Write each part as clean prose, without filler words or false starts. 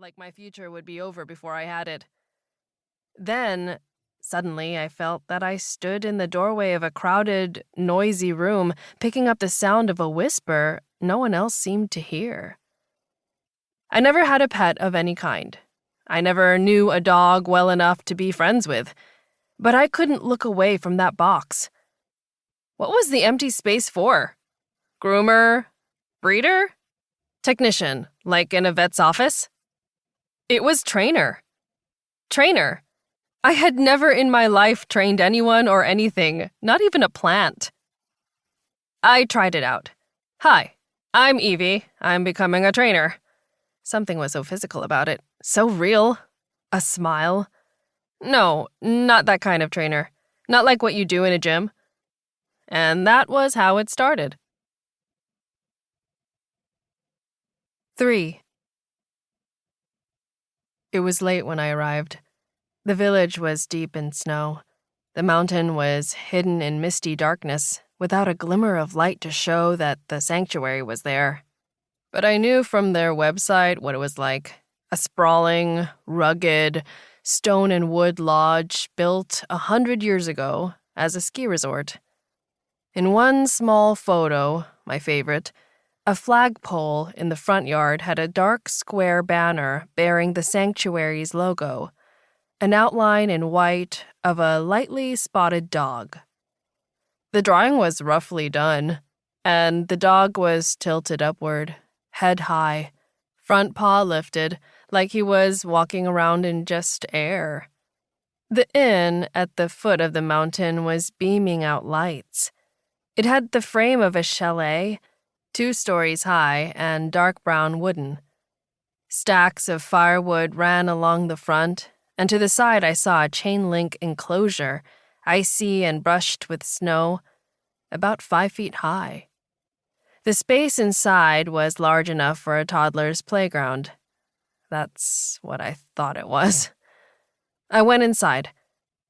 like my future would be over before I had it. Then, suddenly, I felt that I stood in the doorway of a crowded, noisy room, picking up the sound of a whisper no one else seemed to hear. I never had a pet of any kind. I never knew a dog well enough to be friends with, but I couldn't look away from that box. What was the empty space for? Groomer? Breeder? Technician, like in a vet's office? It was trainer. Trainer. I had never in my life trained anyone or anything, not even a plant. I tried it out. Hi, I'm Evie. I'm becoming a trainer. Something was so physical about it, so real. A smile. No, not that kind of trainer. Not like what you do in a gym. And that was how it started. 3. It was late when I arrived. The village was deep in snow. The mountain was hidden in misty darkness, without a glimmer of light to show that the sanctuary was there. But I knew from their website what it was like. A sprawling, rugged, stone and wood lodge built 100 years ago as a ski resort. In one small photo, my favorite, a flagpole in the front yard had a dark square banner bearing the sanctuary's logo, an outline in white of a lightly spotted dog. The drawing was roughly done, and the dog was tilted upward, head high, front paw lifted, like he was walking around in just air. The inn at the foot of the mountain was beaming out lights. It had the frame of a chalet, 2 stories high and dark brown wooden. Stacks of firewood ran along the front, and to the side I saw a chain-link enclosure, icy and brushed with snow, about 5 feet high. The space inside was large enough for a toddler's playground. That's what I thought it was. I went inside.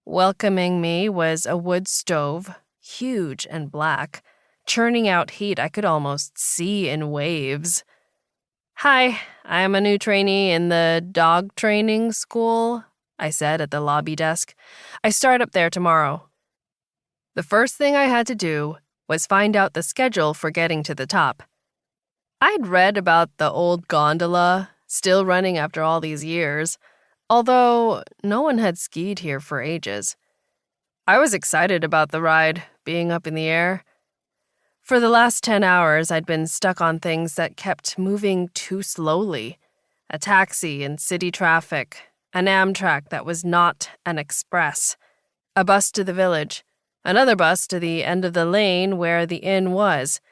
Welcoming me was a wood stove, huge and black, churning out heat I could almost see in waves. Hi, I'm a new trainee in the dog training school, I said at the lobby desk. I start up there tomorrow. The first thing I had to do was find out the schedule for getting to the top. I'd read about the old gondola, still running after all these years, although no one had skied here for ages. I was excited about the ride, being up in the air. For the last 10 hours, I'd been stuck on things that kept moving too slowly. A taxi in city traffic, an Amtrak that was not an express, a bus to the village, another bus to the end of the lane where the inn was,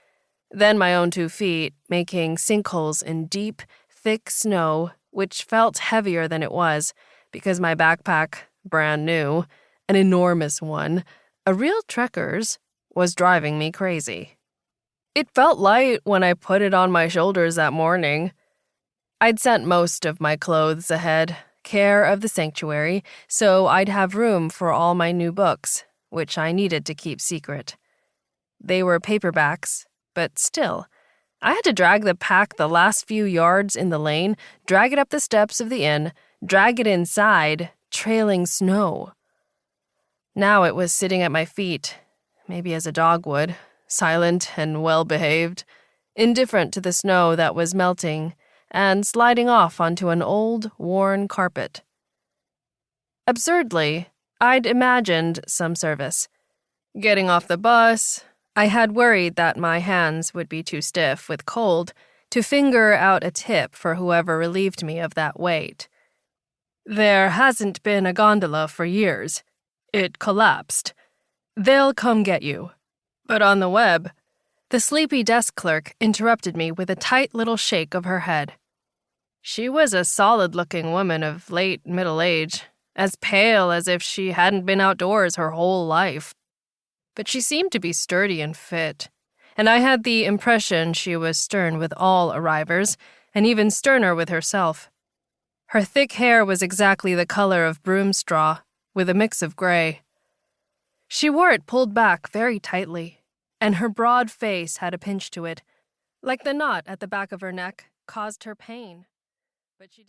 then my own 2 feet, making sinkholes in deep, thick snow, which felt heavier than it was, because my backpack, brand new, an enormous one, a real trekker's, was driving me crazy. It felt light when I put it on my shoulders that morning. I'd sent most of my clothes ahead, care of the sanctuary, so I'd have room for all my new books, which I needed to keep secret. They were paperbacks, but still, I had to drag the pack the last few yards in the lane, drag it up the steps of the inn, drag it inside, trailing snow. Now it was sitting at my feet, maybe as a dog would, silent and well-behaved, indifferent to the snow that was melting and sliding off onto an old, worn carpet. Absurdly, I'd imagined some service. Getting off the bus, I had worried that my hands would be too stiff with cold to finger out a tip for whoever relieved me of that weight. There hasn't been a gondola for years. It collapsed. They'll come get you. But on the web, the sleepy desk clerk interrupted me with a tight little shake of her head. She was a solid-looking woman of late middle age, as pale as if she hadn't been outdoors her whole life. But she seemed to be sturdy and fit, and I had the impression she was stern with all arrivers, and even sterner with herself. Her thick hair was exactly the color of broom straw, with a mix of gray. She wore it pulled back very tightly, and her broad face had a pinch to it, like the knot at the back of her neck caused her pain. But she didn't.